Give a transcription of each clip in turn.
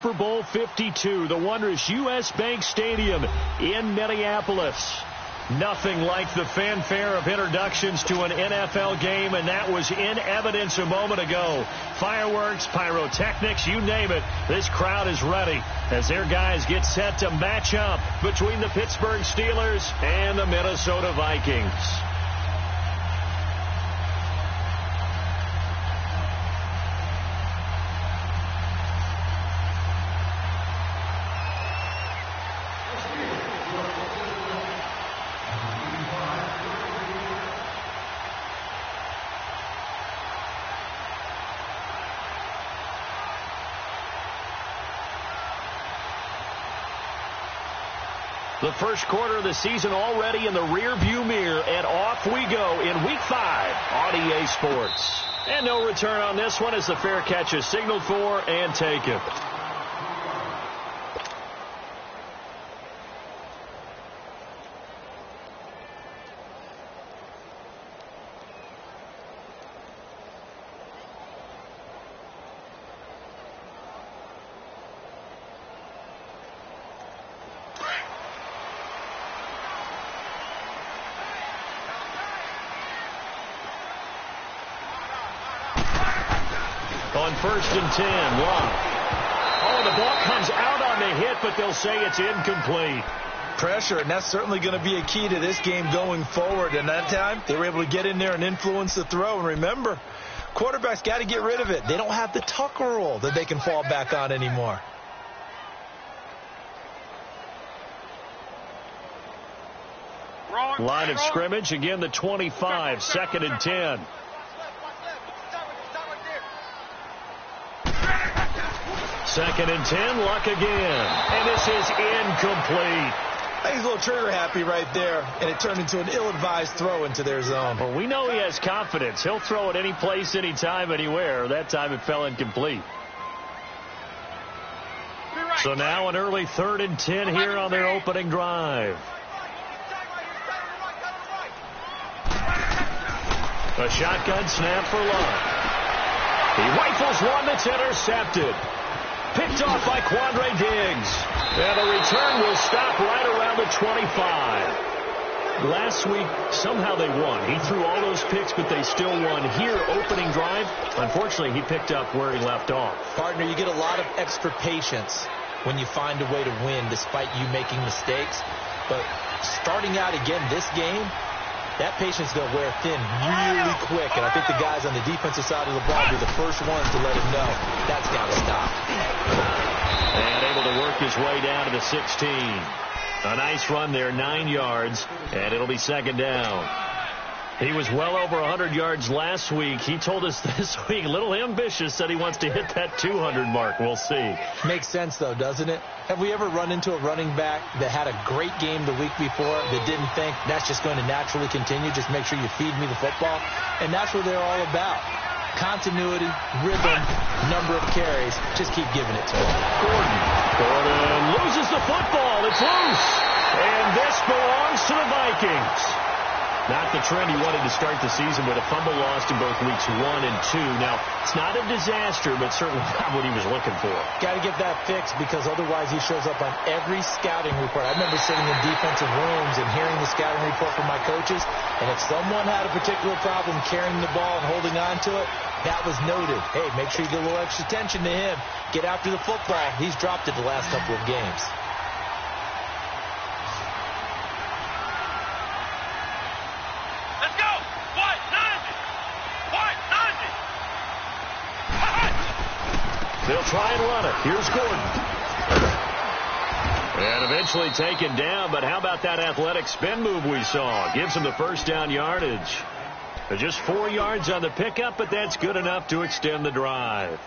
Super Bowl 52, the wondrous U.S. Bank Stadium in Minneapolis. Nothing like the fanfare of introductions to an NFL game, and that was in evidence a moment ago. Fireworks, pyrotechnics, you name it. This crowd is ready as their guys get set to match up between the Pittsburgh Steelers and the Minnesota Vikings. The first quarter of the season already in the rear-view mirror, and off we go in Week 5 on EA Sports. And no return on this one as the fair catch is signaled for and taken. On 1st and 10, Love. Oh, the ball comes out on the hit, but they'll say it's incomplete. Pressure, and that's certainly going to be a key to this game going forward. And that time, they were able to get in there and influence the throw. And remember, quarterbacks got to get rid of it. They don't have the tuck rule that they can fall back on anymore. Line of scrimmage, again the 25, 2nd and 10. Second and 10, Luck again. And this is incomplete. I think he's a little trigger happy right there, and it turned into an ill-advised throw into their zone. Well, we know he has confidence. He'll throw it any place, anytime, anywhere. That time it fell incomplete. So now an early 3rd and 10 here on their opening drive. A shotgun snap for Luck. He rifles one that's intercepted. Picked off by Quandre Diggs. And the return will stop right around the 25. Last week, somehow they won. He threw all those picks, but they still won. Here, opening drive, unfortunately, he picked up where he left off. Partner, you get a lot of extra patience when you find a way to win despite you making mistakes. But starting out again this game, that patience is going to wear thin really quick, and I think the guys on the defensive side of the ball will be the first ones to let him know that's got to stop. And able to work his way down to the 16. A nice run there, 9 yards, and it'll be 2nd down. He was well over 100 yards last week. He told us this week, a little ambitious, said he wants to hit that 200 mark. We'll see. Makes sense, though, doesn't it? Have we ever run into a running back that had a great game the week before that didn't think that's just going to naturally continue? Just make sure you feed me the football. And that's what they're all about. Continuity, rhythm, number of carries. Just keep giving it to him. Gordon loses the football. It's loose. And this belongs to the Vikings. Not the trend he wanted to start the season with a fumble lost in both weeks 1 and 2. Now, it's not a disaster, but certainly not what he was looking for. Got to get that fixed because otherwise he shows up on every scouting report. I remember sitting in defensive rooms and hearing the scouting report from my coaches, and if someone had a particular problem carrying the ball and holding on to it, that was noted. Hey, make sure you get a little extra attention to him. Get after the football. He's dropped it the last couple of games. They'll try and run it. Here's Gordon. And eventually taken down, but how about that athletic spin move we saw? Gives him the 1st down yardage. Just 4 yards on the pickup, but that's good enough to extend the drive.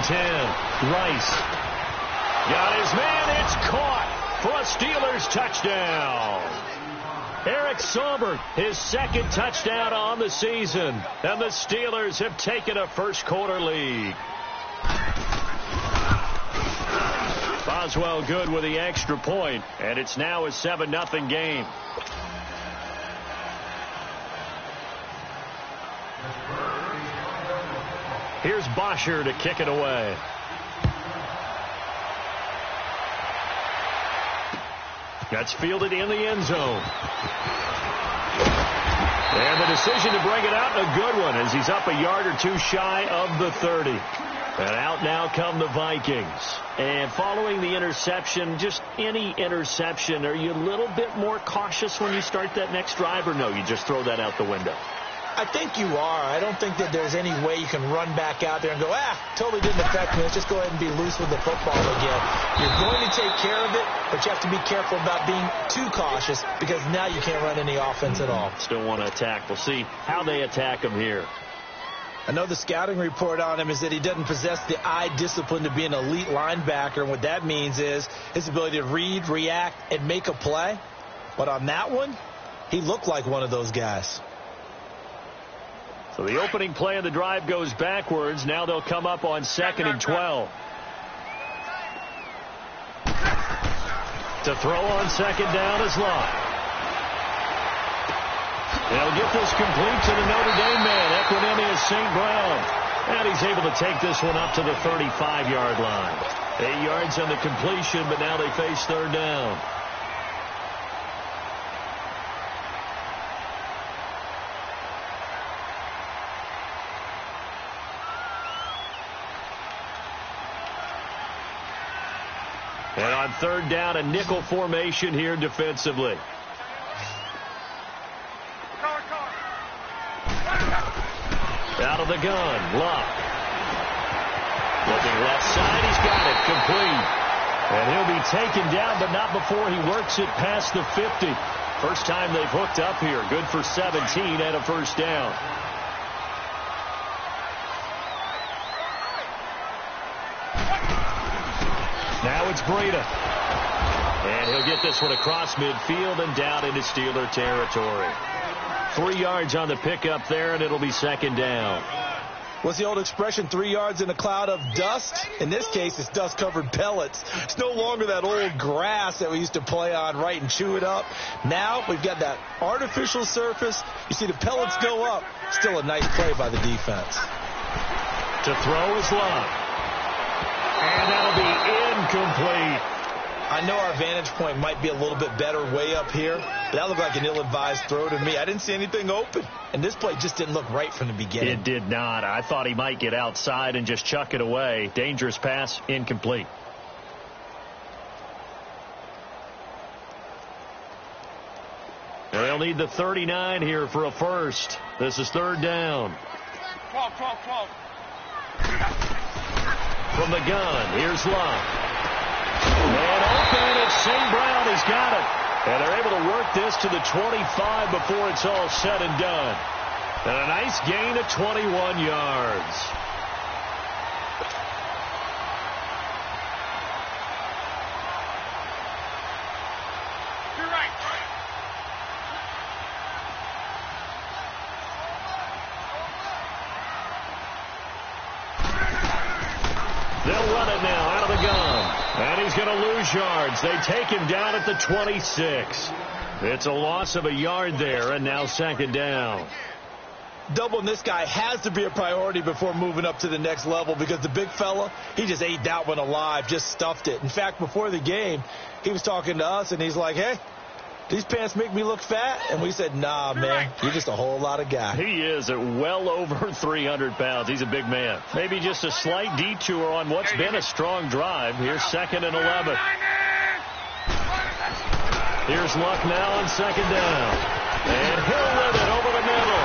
and 10. Rice. Got his man. It's caught for a Steelers touchdown. Eric Saubert, his second touchdown on the season. And the Steelers have taken a first-quarter lead. Boswell good with the extra point, and it's now a 7-0 game. Here's Bosher to kick it away. That's fielded in the end zone. And the decision to bring it out, a good one, as he's up a yard or two shy of the 30. And out now come the Vikings. And following the interception, just any interception, are you a little bit more cautious when you start that next drive, or no, you just throw that out the window? I think you are. I don't think that there's any way you can run back out there and go, totally didn't affect me. Let's just go ahead and be loose with the football again. You're going to take care of it, but you have to be careful about being too cautious because now you can't run any offense at all. Still want to attack. We'll see how they attack him here. I know the scouting report on him is that he doesn't possess the eye discipline to be an elite linebacker. And what that means is his ability to read, react, and make a play. But on that one, he looked like one of those guys. So the opening play of the drive goes backwards. Now they'll come up on 2nd and 12. To throw on 2nd down is Locke. They'll get this complete to the Notre Dame man, Equanimeous St. Brown. And he's able to take this one up to the 35-yard line. 8 yards on the completion, but now they face 3rd down. And on 3rd down, a nickel formation here defensively. Out of the gun, Locke. Looking left side, he's got it, complete. And he'll be taken down, but not before he works it past the 50. First time they've hooked up here. Good for 17 and a 1st down. Now it's Breida. And he'll get this one across midfield and down into Steeler territory. 3 yards on the pickup there, and it'll be 2nd down. What's the old expression, 3 yards in a cloud of dust? In this case, it's dust-covered pellets. It's no longer that old grass that we used to play on, right, and chew it up. Now we've got that artificial surface. You see the pellets go up. Still a nice play by the defense. To throw is Locke. And that'll be incomplete. I know our vantage point might be a little bit better way up here, but that looked like an ill-advised throw to me. I didn't see anything open, and this play just didn't look right from the beginning. It did not. I thought he might get outside and just chuck it away. Dangerous pass, incomplete. They'll need the 39 here for a first. This is 3rd down. 12. From the gun, here's Locke. And open, it's St. Brown. He's got it. And they're able to work this to the 25 before it's all said and done. And a nice gain of 21 yards. You're right. They'll run it now out of the gun. And he's going to lose yards. They take him down at the 26. It's a loss of a yard there, and now 2nd down. Doubling this guy has to be a priority before moving up to the next level because the big fella, he just ate that one alive, just stuffed it. In fact, before the game, he was talking to us, and he's like, hey, these pants make me look fat? And we said, nah, man, you're just a whole lot of guy. He is at well over 300 pounds. He's a big man. Maybe just a slight detour on what's been a strong drive. Here's 2nd and 11. Here's Luck now on 2nd down. And he'll live it over the middle.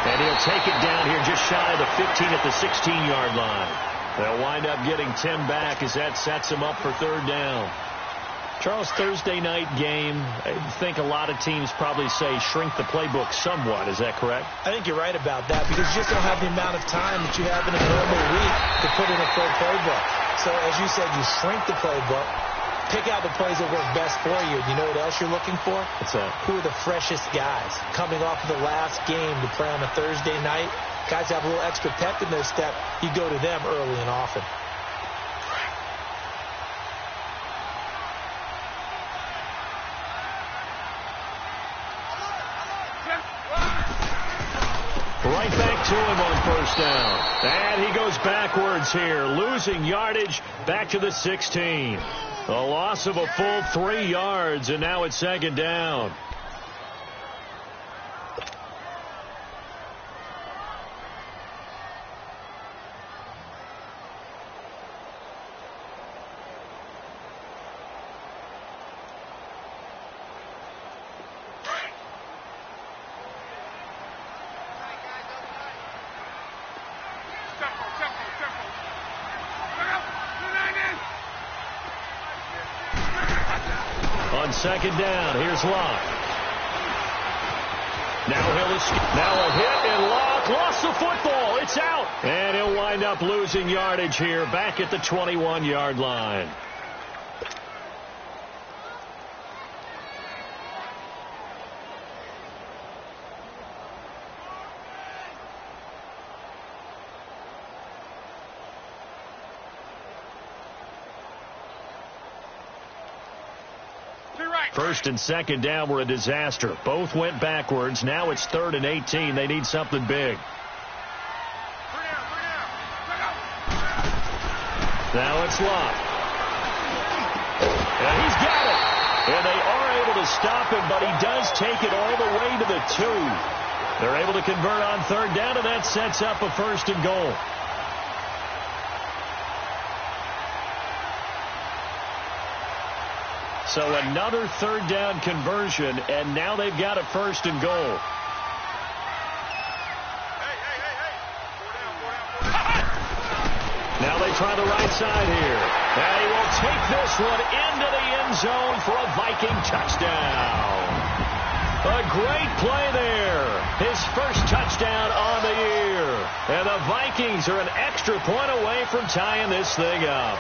And he'll take it down here just shy of the 15 at the 16-yard line. They'll wind up getting 10 back as that sets him up for 3rd down. Charles, Thursday night game, I think a lot of teams probably say shrink the playbook somewhat. Is that correct? I think you're right about that because you just don't have the amount of time that you have in a normal week to put in a full playbook. So, as you said, you shrink the playbook, pick out the plays that work best for you. And you know what else you're looking for? What's that? Who are the freshest guys coming off of the last game to play on a Thursday night? Guys have a little extra pep in their step. You go to them early and often. Right back to him on first down. And he goes backwards here, losing yardage back to the 16. A loss of a full 3 yards, and now it's second down. On second down, here's Locke. Now a hit, and Locke lost the football. It's out. And he'll wind up losing yardage here back at the 21-yard line. First and second down were a disaster. Both went backwards. Now it's 3rd and 18. They need something big. Now it's Locke. And he's got it. And they are able to stop him, but he does take it all the way to the 2. They're able to convert on third down, and that sets up a 1st and goal. So another third down conversion, and now they've got a 1st and goal. Now they try the right side here. And he will take this one into the end zone for a Viking touchdown. A great play there. His first touchdown on the year. And the Vikings are an extra point away from tying this thing up.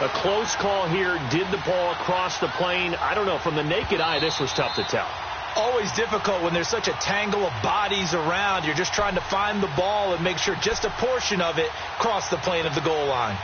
A close call here. Did the ball cross the plane? I don't know. From the naked eye, this was tough to tell. Always difficult when there's such a tangle of bodies around. You're just trying to find the ball and make sure just a portion of it crossed the plane of the goal line.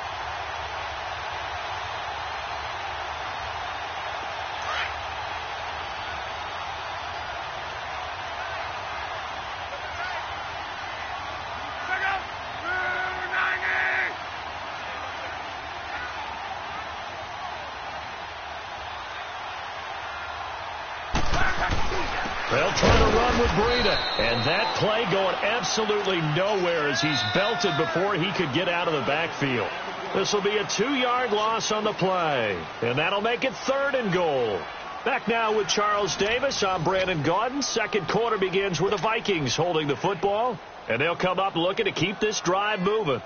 They'll try to run with Breida. And that play going absolutely nowhere as he's belted before he could get out of the backfield. This will be a 2-yard loss on the play. And that'll make it 3rd and goal. Back now with Charles Davis. I'm Brandon Gaudin. Second quarter begins with the Vikings holding the football. And they'll come up looking to keep this drive moving.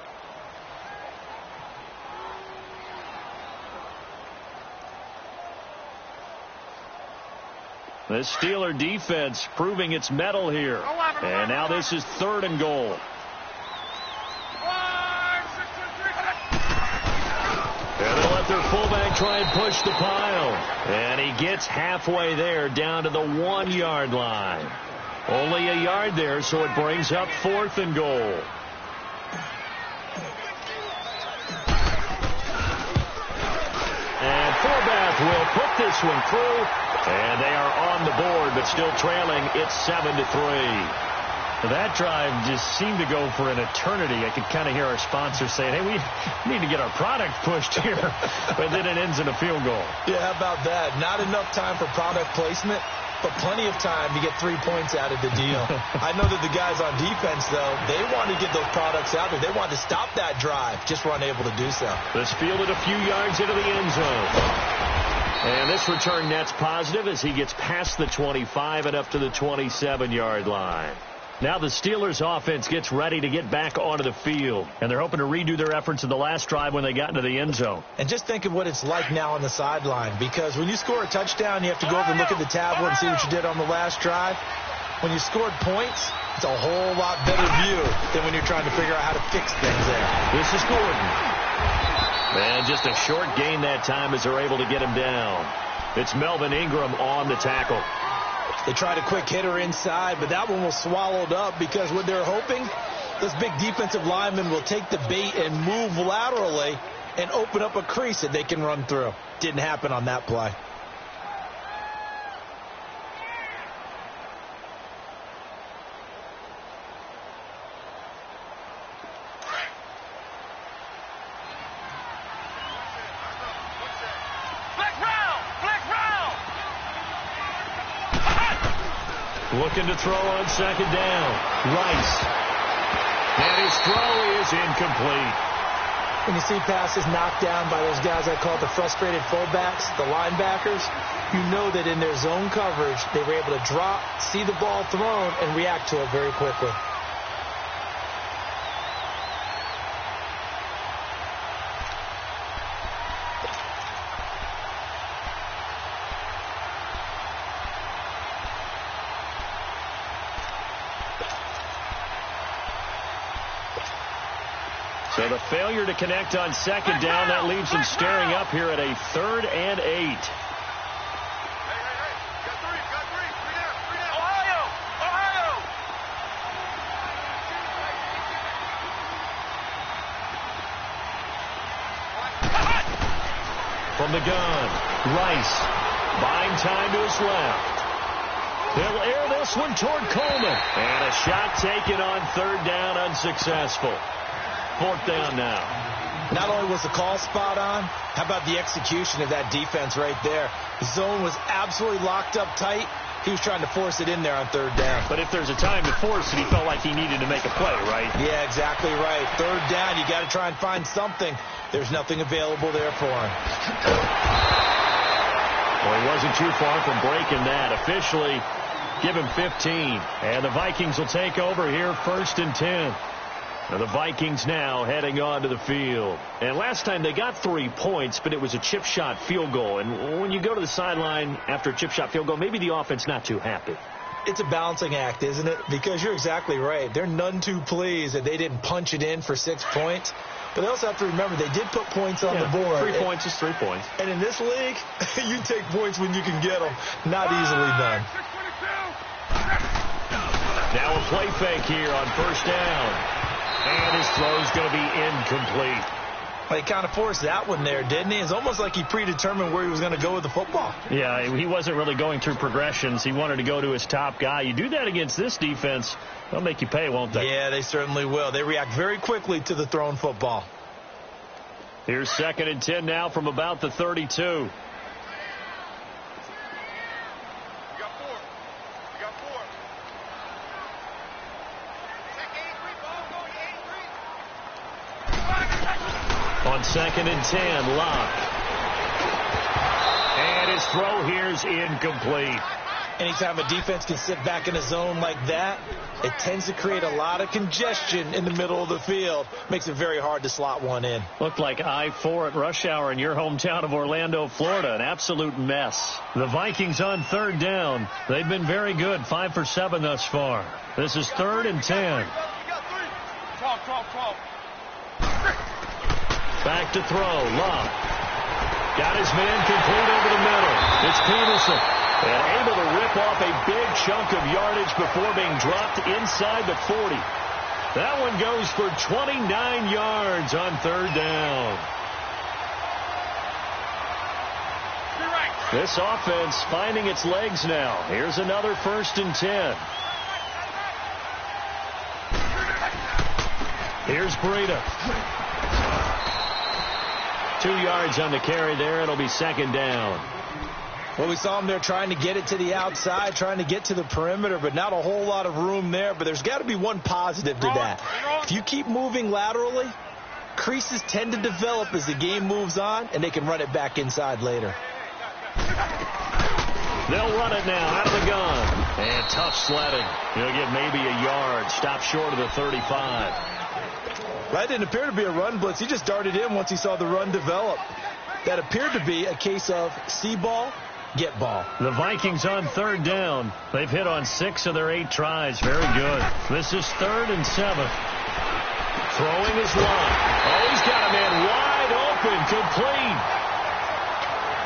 The Steeler defense proving its mettle here. And now this is 3rd and goal. And they'll let their fullback try and push the pile. And he gets halfway there down to the 1-yard line. Only a yard there, so it brings up 4th and goal. And Forbath will put this one through. And they are on the board, but still trailing. It's 7-3. That drive just seemed to go for an eternity. I could kind of hear our sponsor saying, hey, we need to get our product pushed here. But then it ends in a field goal. Yeah, how about that? Not enough time for product placement, but plenty of time to get 3 points out of the deal. I know that the guys on defense, though, they want to get those products out there. They want to stop that drive, just were unable to do so. This fielded a few yards into the end zone. And this return net's positive as he gets past the 25 and up to the 27-yard line. Now the Steelers offense gets ready to get back onto the field, and they're hoping to redo their efforts in the last drive when they got into the end zone. And just think of what it's like now on the sideline, because when you score a touchdown, you have to go over and look at the tablet and see what you did on the last drive. When you scored points, it's a whole lot better view than when you're trying to figure out how to fix things there. This is Gordon. And just a short gain that time as they're able to get him down. It's Melvin Ingram on the tackle. They tried a quick hitter inside, but that one was swallowed up because what they're hoping, this big defensive lineman will take the bait and move laterally and open up a crease that they can run through. Didn't happen on that play. Looking to throw on second down. Rice. And his throw is incomplete. When you see passes knocked down by those guys I call the frustrated fullbacks, the linebackers, you know that in their zone coverage, they were able to drop, see the ball thrown, and react to it very quickly. So the failure to connect on second down, that leaves them staring up here at a 3rd and 8. Hey, got three down. Ohio! From the gun, Rice, buying time to his left. They'll air this one toward Coleman. And a shot taken on 3rd down, unsuccessful. 4th down now. Not only was the call spot on, how about the execution of that defense right there? The zone was absolutely locked up tight. He was trying to force it in there on 3rd down. But if there's a time to force it, he felt like he needed to make a play, right? Yeah, exactly right. 3rd down, you got to try and find something. There's nothing available there for him. Well, he wasn't too far from breaking that. Officially, give him 15. And the Vikings will take over here 1st and 10. Now the Vikings now heading onto the field. And last time they got 3 points, but it was a chip shot field goal. And when you go to the sideline after a chip shot field goal, maybe the offense not too happy. It's a balancing act, isn't it? Because you're exactly right. They're none too pleased that they didn't punch it in for 6 points. But they also have to remember they did put points on the board. 3 points is 3 points. And in this league, you take points when you can get them. Not easily done. Now a play fake here on 1st down. And his throw's going to be incomplete. Well, he kind of forced that one there, didn't he? It's almost like he predetermined where he was going to go with the football. Yeah, he wasn't really going through progressions. He wanted to go to his top guy. You do that against this defense, they'll make you pay, won't they? Yeah, they certainly will. They react very quickly to the thrown football. Here's 2nd and 10 now from about the 32. On 2nd and 10, Locke. And his throw here's incomplete. Anytime a defense can sit back in a zone like that, it tends to create a lot of congestion in the middle of the field. Makes it very hard to slot one in. Looked like I-4 at rush hour in your hometown of Orlando, Florida. An absolute mess. The Vikings on 3rd down. They've been very good. 5 for 7 thus far. This is 3rd and 10. 12. Back to throw. Locke. Got his man complete over the middle. It's Peterson. And able to rip off a big chunk of yardage before being dropped inside the 40. That one goes for 29 yards on 3rd down. This offense finding its legs now. Here's another 1st and 10. Here's Breida. 2 yards on the carry there. It'll be 2nd down. Well, we saw him there trying to get it to the outside, trying to get to the perimeter, but not a whole lot of room there. But there's got to be one positive to that. If you keep moving laterally, creases tend to develop as the game moves on, and they can run it back inside later. They'll run it now out of the gun. And tough sledding. He'll get maybe a yard. Stop short of the 35. That didn't appear to be a run blitz. He just darted in once he saw the run develop. That appeared to be a case of see ball, get ball. The Vikings on third down. They've hit on 6 of their 8 tries. Very good. This is 3rd and 7. Throwing his line. Oh, he's got a man wide open. Complete.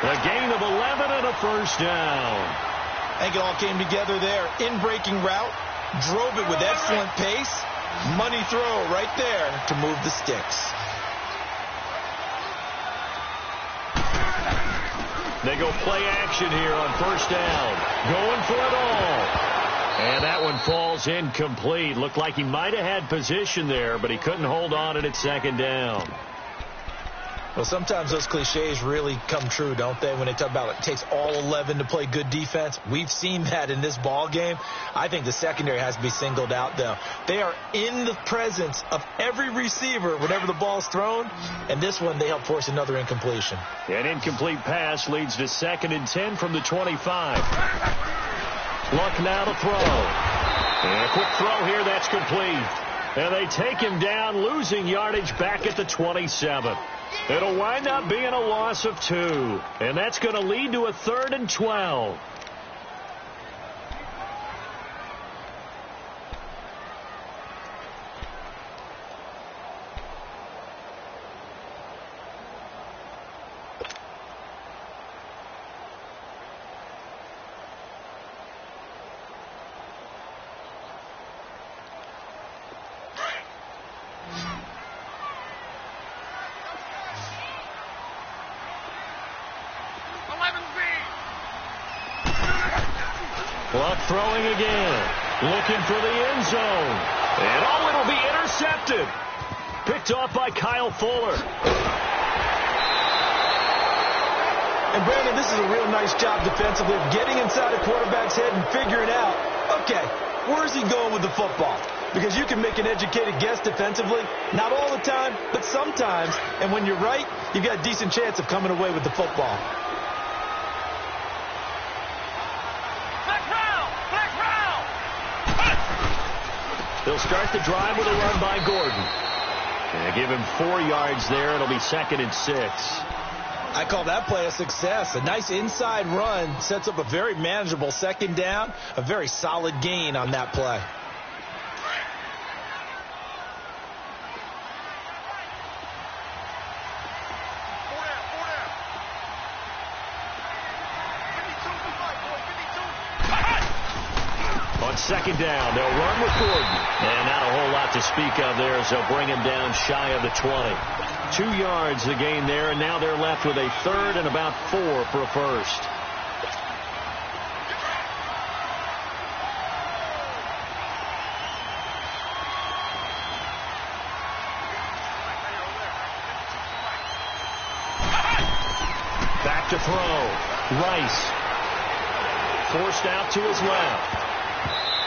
A gain of 11 and a first down. I think it all came together there. In-breaking route. Drove it with excellent pace. Money throw right there to move the sticks. They go play action here on first down. Going for it all. And that one falls incomplete. Looked like he might have had position there, but he couldn't hold on at second down. Well, sometimes those cliches really come true, don't they? When they talk about it takes all 11 to play good defense. We've seen that in this ball game. I think the secondary has to be singled out, though. They are in the presence of every receiver whenever the ball's thrown. And this one, they help force another incompletion. An incomplete pass leads to 2nd and 10 from the 25. Luck now to throw. And a quick throw here. That's complete. And they take him down, losing yardage back at the 27. It'll wind up being a loss of 2. And that's going to lead to a 3rd and 12. Luck throwing again. Looking for the end zone. And oh, it'll be intercepted. Picked off by Kyle Fuller. And Brandon, this is a real nice job defensively of getting inside a quarterback's head and figuring out, okay, where's he going with the football? Because you can make an educated guess defensively. Not all the time, but sometimes. And when you're right, you've got a decent chance of coming away with the football. They'll start the drive with a run by Gordon. And give him 4 yards there. It'll be 2nd and 6. I call that play a success. A nice inside run sets up a very manageable 2nd down. A very solid gain on that play. On 2nd down, they'll run with Gordon. And not a whole lot to speak of there as they'll bring him down shy of the 20. 2 yards the gain there, and now they're left with a 3rd and about 4 for a first. Back to throw. Rice. Forced out to his left.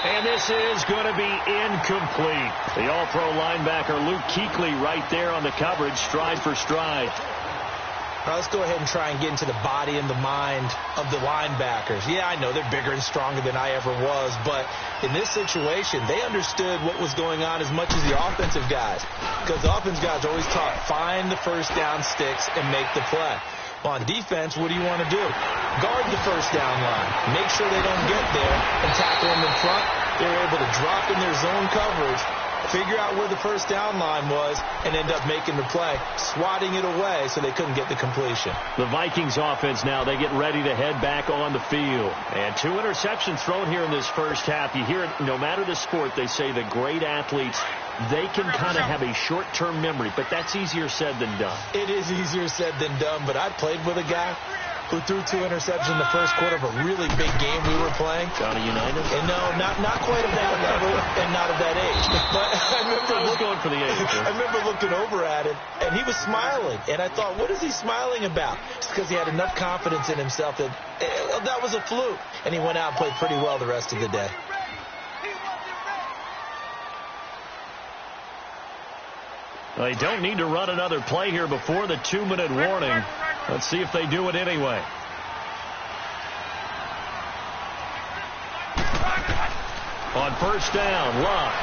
And this is going to be incomplete. The all-pro linebacker Luke Kuechly right there on the coverage, stride for stride. Now let's go ahead and try and get into the body and the mind of the linebackers. Yeah, I know they're bigger and stronger than I ever was, but in this situation, they understood what was going on as much as the offensive guys. Because the offensive guys always taught, find the first down sticks and make the play. On defense, what do you want to do? Guard the first down line. Make sure they don't get there and tackle them in front. They were able to drop in their zone coverage, figure out where the first down line was, and end up making the play, swatting it away so they couldn't get the completion. The Vikings offense now, they get ready to head back on the field. And 2 interceptions thrown here in this first half. You hear it, no matter the sport, they say the great athletes, they can kind of have a short-term memory, but that's easier said than done. It is easier said than done, but I played with a guy who threw 2 interceptions in the first quarter of a really big game we were playing. Johnny Unitas? And no, not quite at that level and not at that age. But I was going for the age. I remember looking over at him, and he was smiling. And I thought, what is he smiling about? Just because he had enough confidence in himself that that was a fluke. And he went out and played pretty well the rest of the day. They don't need to run another play here before the 2-minute warning. Let's see if they do it anyway. first down. Luck.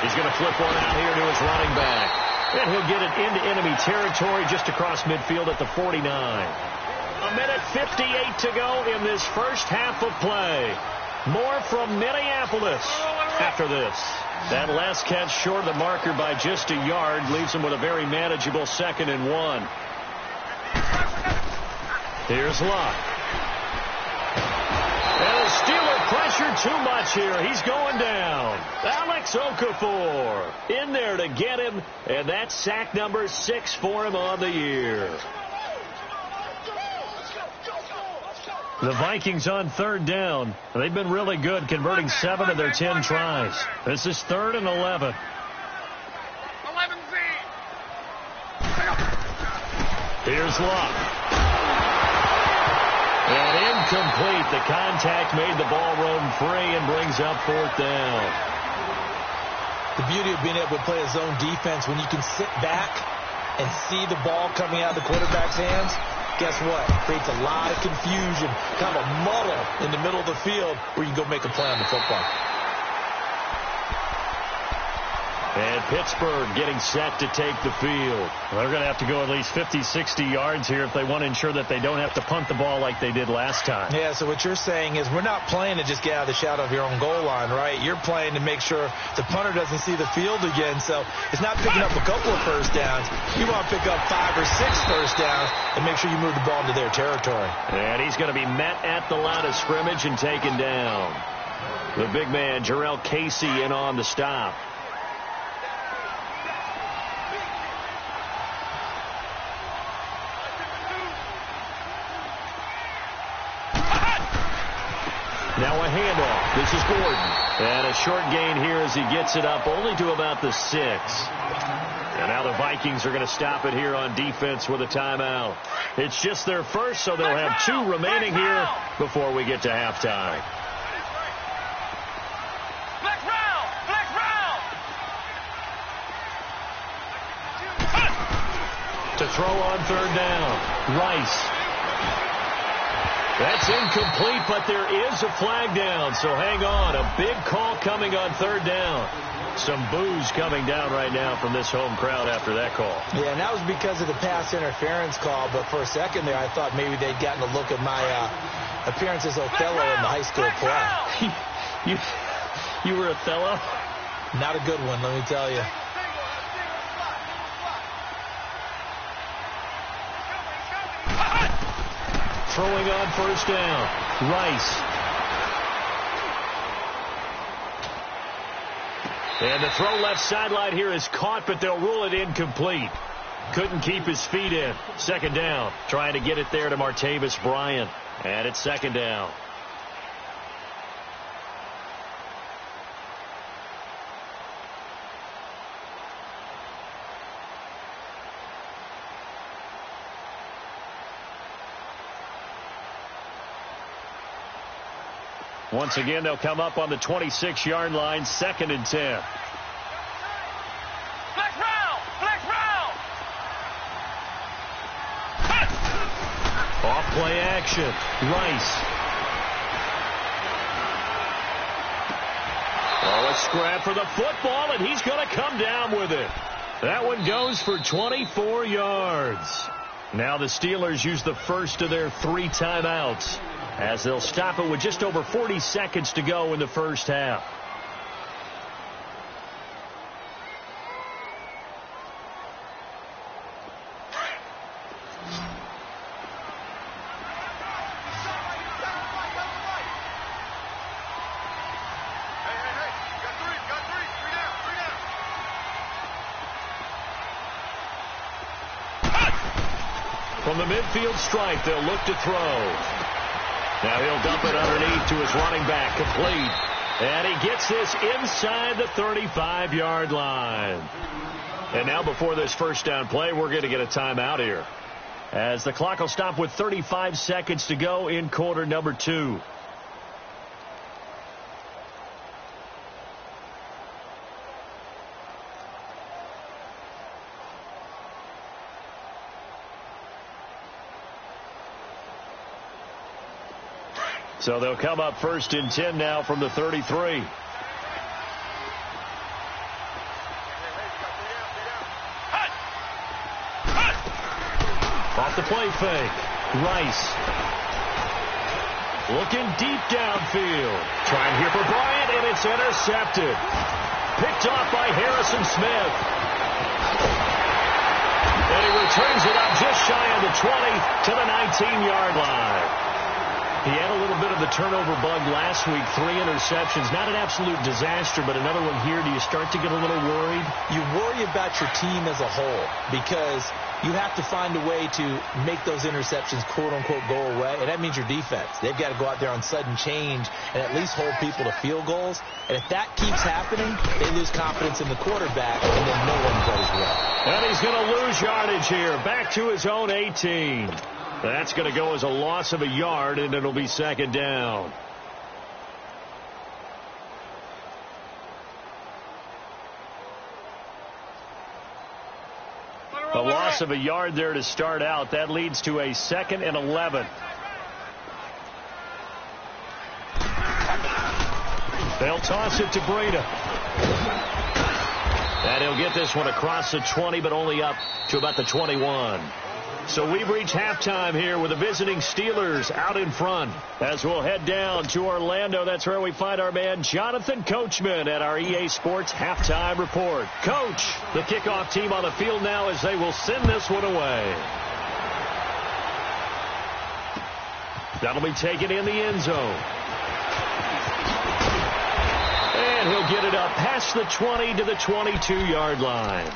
He's going to flip one out here to his running back. And he'll get it into enemy territory just across midfield at the 49. A minute 58 to go in this first half of play. More from Minneapolis after this. That last catch short of the marker by just a yard leaves him with a very manageable 2nd and 1. Here's Luck. And the Steeler pressure too much here. He's going down. Alex Okafor in there to get him, and that's sack number 6 for him on the year. The Vikings on 3rd down. They've been really good, converting 7 of their 10 tries. This is 3rd and 11. 11Z. Here's Luck. And incomplete. The contact made the ball roam free and brings up 4th down. The beauty of being able to play a zone defense, when you can sit back and see the ball coming out of the quarterback's hands, guess what? It creates a lot of confusion, kind of a muddle in the middle of the field where you can go make a play on the football. And Pittsburgh getting set to take the field. They're going to have to go at least 50, 60 yards here if they want to ensure that they don't have to punt the ball like they did last time. Yeah, so what you're saying is we're not playing to just get out of the shadow of your own goal line, right? You're playing to make sure the punter doesn't see the field again. So it's not picking up a couple of first downs. You want to pick up 5 or 6 first downs and make sure you move the ball into their territory. And he's going to be met at the line of scrimmage and taken down. The big man, Jarrell Casey, in on the stop. Now a handoff. This is Gordon. And a short gain here as he gets it up only to about the 6. And now the Vikings are going to stop it here on defense with a timeout. It's just their first, so they'll have 2 remaining here before we get to halftime. Black round! Black round! To throw on 3rd down. Rice. That's incomplete, but there is a flag down, so hang on. A big call coming on 3rd down. Some boos coming down right now from this home crowd after that call. Yeah, and that was because of the pass interference call, but for a second there I thought maybe they'd gotten a look at my appearance as Othello in the high school play. You were Othello? Not a good one, let me tell you. Throwing on 1st down. Rice. And the throw left sideline here is caught, but they'll rule it incomplete. Couldn't keep his feet in. 2nd down. Trying to get it there to Martavis Bryant. And it's 2nd down. Once again, they'll come up on the 26-yard line, 2nd and 10. Black round! Black round! Off play action. Rice. Oh, a scrap for the football, and he's going to come down with it. That one goes for 24 yards. Now the Steelers use the first of their 3 timeouts, as they'll stop it with just over 40 seconds to go in the first half. From the midfield stripe, they'll look to throw. Now he'll dump it underneath to his running back, complete. And he gets this inside the 35-yard line. And now before this first down play, we're going to get a timeout here, as the clock will stop with 35 seconds to go in quarter number 2. So they'll come up 1st and 10 now from the 33. Off the play fake. Rice. Looking deep downfield. Trying here for Bryant, and it's intercepted. Picked off by Harrison Smith. And he returns it up just shy of the 20 to the 19-yard line. He had a little bit of the turnover bug last week, 3 interceptions. Not an absolute disaster, but another one here. Do you start to get a little worried? You worry about your team as a whole because you have to find a way to make those interceptions, quote-unquote, go away, and that means your defense. They've got to go out there on sudden change and at least hold people to field goals. And if that keeps happening, they lose confidence in the quarterback, and then no one plays well. And he's going to lose yardage here, back to his own 18. That's going to go as a loss of a yard, and it'll be second down. A loss of a yard there to start out. That leads to a 2nd and 11. They'll toss it to Breida. And he'll get this one across the 20, but only up to about the 21. So we've reached halftime here with the visiting Steelers out in front. As we'll head down to Orlando, that's where we find our man Jonathan Coachman at our EA Sports Halftime Report. Coach, the kickoff team on the field now as they will send this one away. That'll be taken in the end zone. And he'll get it up past the 20 to the 22-yard line.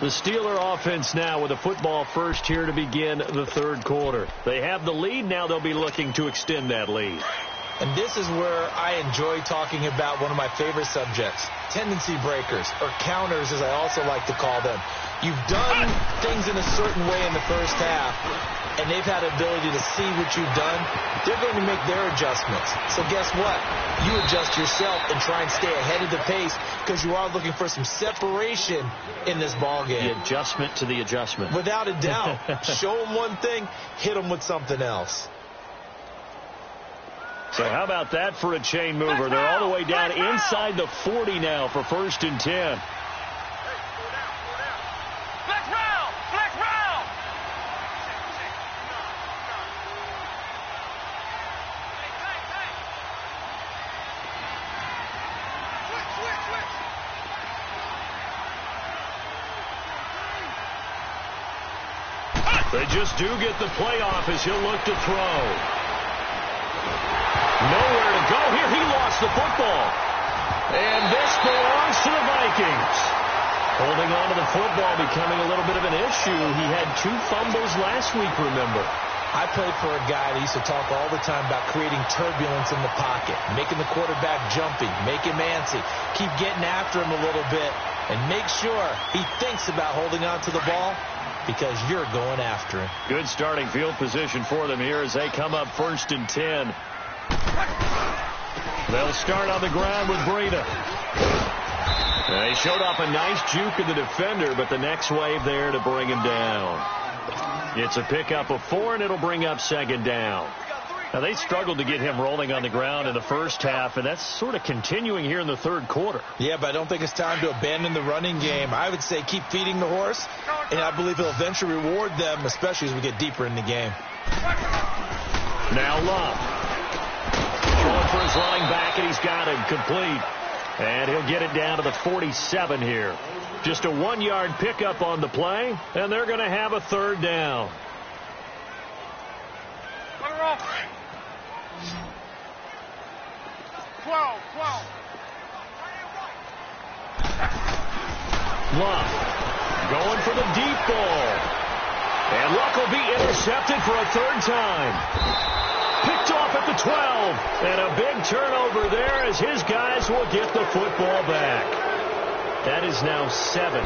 The Steeler offense now with a football first here to begin the third quarter. They have the lead. Now they'll be looking to extend that lead. And this is where I enjoy talking about one of my favorite subjects, tendency breakers, or counters as I also like to call them. You've done things in a certain way in the first half, and they've had the ability to see what you've done. They're going to make their adjustments. So guess what? You adjust yourself and try and stay ahead of the pace because you are looking for some separation in this ball game. The adjustment to the adjustment. Without a doubt. Show them one thing, hit them with something else. So how about that for a chain mover? They're all the way down inside the 40 now for 1st and 10. They just do get the playoff as he'll look to throw. Nowhere to go here. He lost the football. And this belongs to the Vikings. Holding on to the football becoming a little bit of an issue. He had 2 fumbles last week, remember. I played for a guy that used to talk all the time about creating turbulence in the pocket, making the quarterback jumpy, make him antsy, keep getting after him a little bit, and make sure he thinks about holding on to the ball because you're going after him. Good starting field position for them here as they come up 1st and 10. They'll start on the ground with Breida. They showed off a nice juke of the defender, but the next wave there to bring him down. It's a pickup of 4, and it'll bring up 2nd down. Now, they struggled to get him rolling on the ground in the first half, and that's sort of continuing here in the third quarter. Yeah, but I don't think it's time to abandon the running game. I would say keep feeding the horse, and I believe he'll eventually reward them, especially as we get deeper in the game. Now Love. Going for his running back, and he's got him complete. And he'll get it down to the 47 here. Just a 1-yard pickup on the play, and they're going to have a 3rd down. 12. Luck going for the deep ball. And Luck will be intercepted for a 3rd time. Picked off at the 12. And a big turnover there as his guys will get the football back. That is now 7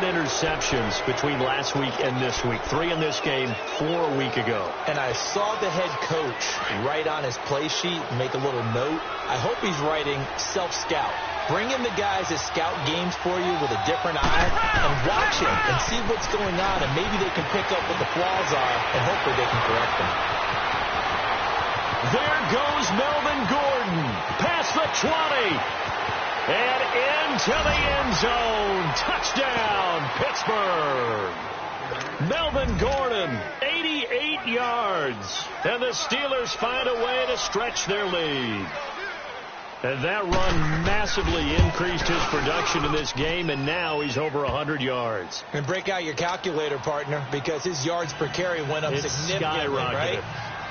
interceptions between last week and this week. 3 in this game, 4 a week ago. And I saw the head coach write on his play sheet, make a little note. I hope he's writing self-scout. Bring in the guys that scout games for you with a different eye and watch him and see what's going on, and maybe they can pick up what the flaws are, and hopefully they can correct them. There goes Melvin Gordon past the 20. And into the end zone. Touchdown, Pittsburgh. Melvin Gordon, 88 yards. And the Steelers find a way to stretch their lead. And that run massively increased his production in this game, and now he's over 100 yards. And break out your calculator, partner, because his yards per carry went up significantly, right?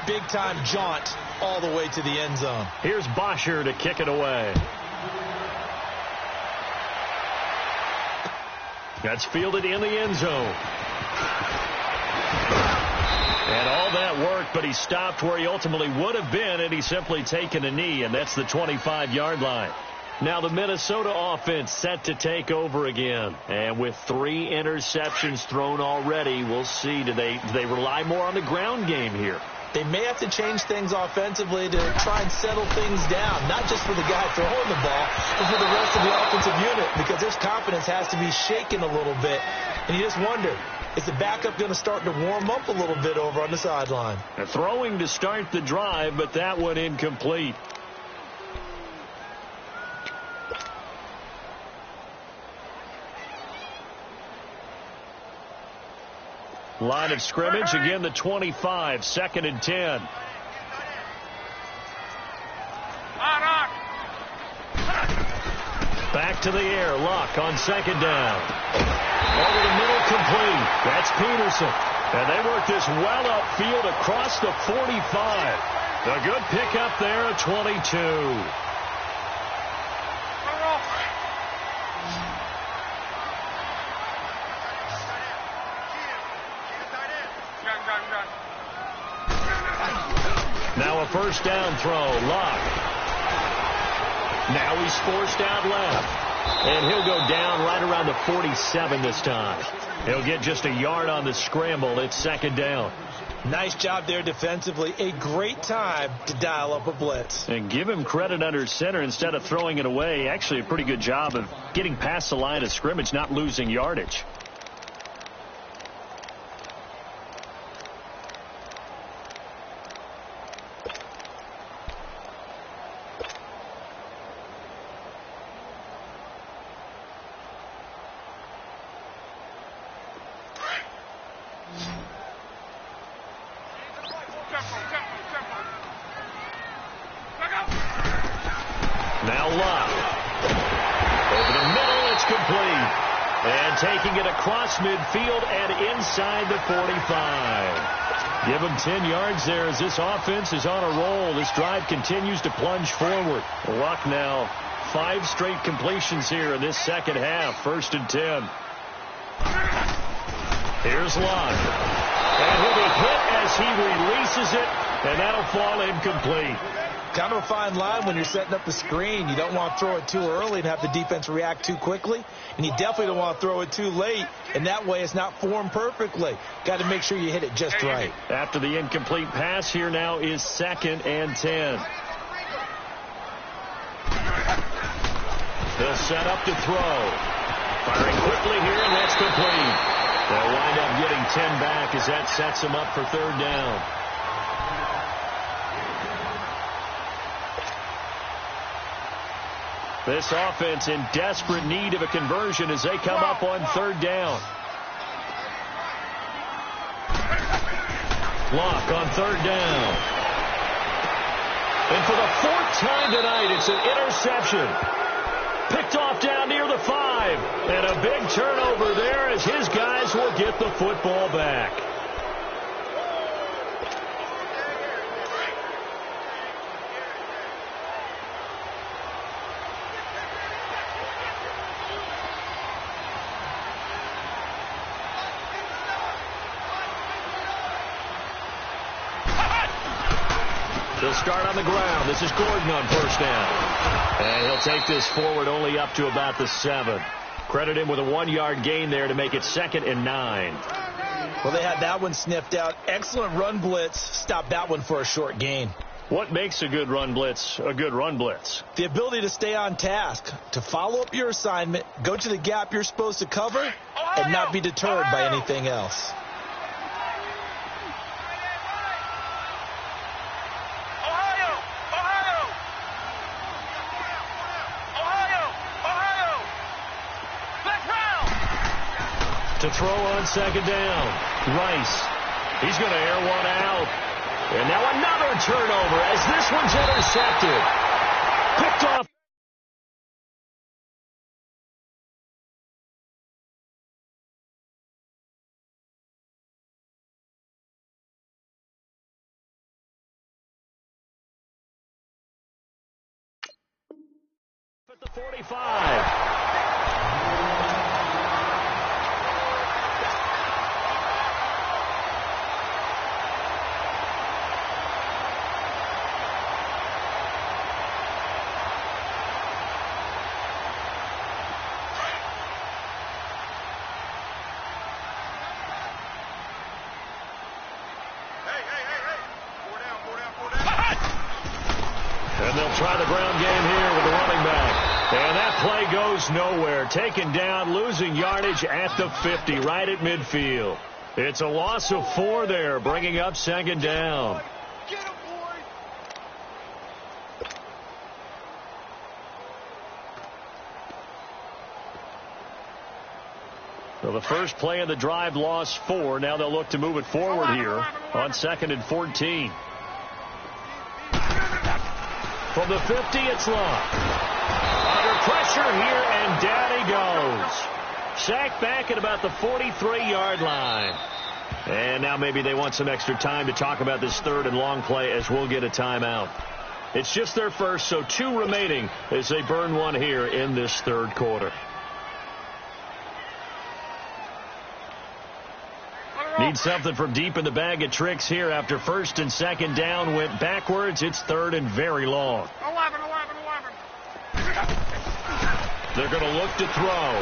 Big-time jaunt all the way to the end zone. Here's Bosher to kick it away. That's fielded in the end zone. And all that worked, but he stopped where he ultimately would have been, and he's simply taken a knee, and that's the 25-yard line. Now the Minnesota offense set to take over again. And with 3 interceptions thrown already, we'll see. Do they rely more on the ground game here? They may have to change things offensively to try and settle things down, not just for the guy throwing the ball, but for the rest of the offensive unit, because his confidence has to be shaken a little bit. And you just wonder, is the backup going to start to warm up a little bit over on the sideline? Throwing to start the drive, but that one incomplete. Line of scrimmage, again the 25, 2nd and 10. Back to the air, Luck on 2nd down. Over the middle, complete. That's Peterson. And they work this well upfield across the 45. A good pickup there at 22. Now a first down throw, Luck. Now he's forced out left. And he'll go down right around the 47 this time. He'll get just a yard on the scramble. It's 2nd down. Nice job there defensively. A great time to dial up a blitz. And give him credit under center instead of throwing it away. Actually a pretty good job of getting past the line of scrimmage, not losing yardage. Now Luck. Over the middle, it's complete. And taking it across midfield and inside the 45. Give him 10 yards there as this offense is on a roll. This drive continues to plunge forward. Luck now 5 straight completions here in this second half. 1st and 10. Here's Luck. And he'll be hit as he releases it, and that'll fall incomplete. Kind of a fine line when you're setting up the screen. You don't want to throw it too early and have the defense react too quickly. And you definitely don't want to throw it too late. And that way it's not formed perfectly. Got to make sure you hit it just right. After the incomplete pass, here now is 2nd and 10. They'll set up to throw. Firing quickly here, and that's complete. They'll wind up getting 10 back as that sets them up for 3rd down. This offense in desperate need of a conversion as they come up on 3rd down. Luck on 3rd down. And for the 4th time tonight, it's an interception. Picked off down near the 5. And a big turnover there as his guys will get the football back. He'll start on the ground. This is Gordon on 1st down. And he'll take this forward only up to about the 7. Credit him with a 1-yard gain there to make it 2nd and 9. Well, they had that one sniffed out. Excellent run blitz. Stopped that one for a short gain. What makes a good run blitz a good run blitz? The ability to stay on task, to follow up your assignment, go to the gap you're supposed to cover, and not be deterred by anything else. to throw on second down. Rice. He's going to air one out. And now another turnover as this one's intercepted. Picked off. At the 45. And they'll try the ground game here with the running back. And that play goes nowhere. Taken down, losing yardage at the 50, right at midfield. It's a loss of 4 there, bringing up second down. Get him, boy. So the first play of the drive lost 4. Now they'll look to move it forward here on 2nd and 14. From the 50, it's Long. Under pressure here, and down he goes. Sacked back at about the 43-yard line. And now maybe they want some extra time to talk about this 3rd and long play as we'll get a timeout. It's just their first, so 2 remaining as they burn one here in this 3rd quarter. Need something from deep in the bag of tricks here after 1st and 2nd down went backwards. It's 3rd and very long. 11. They're going to look to throw.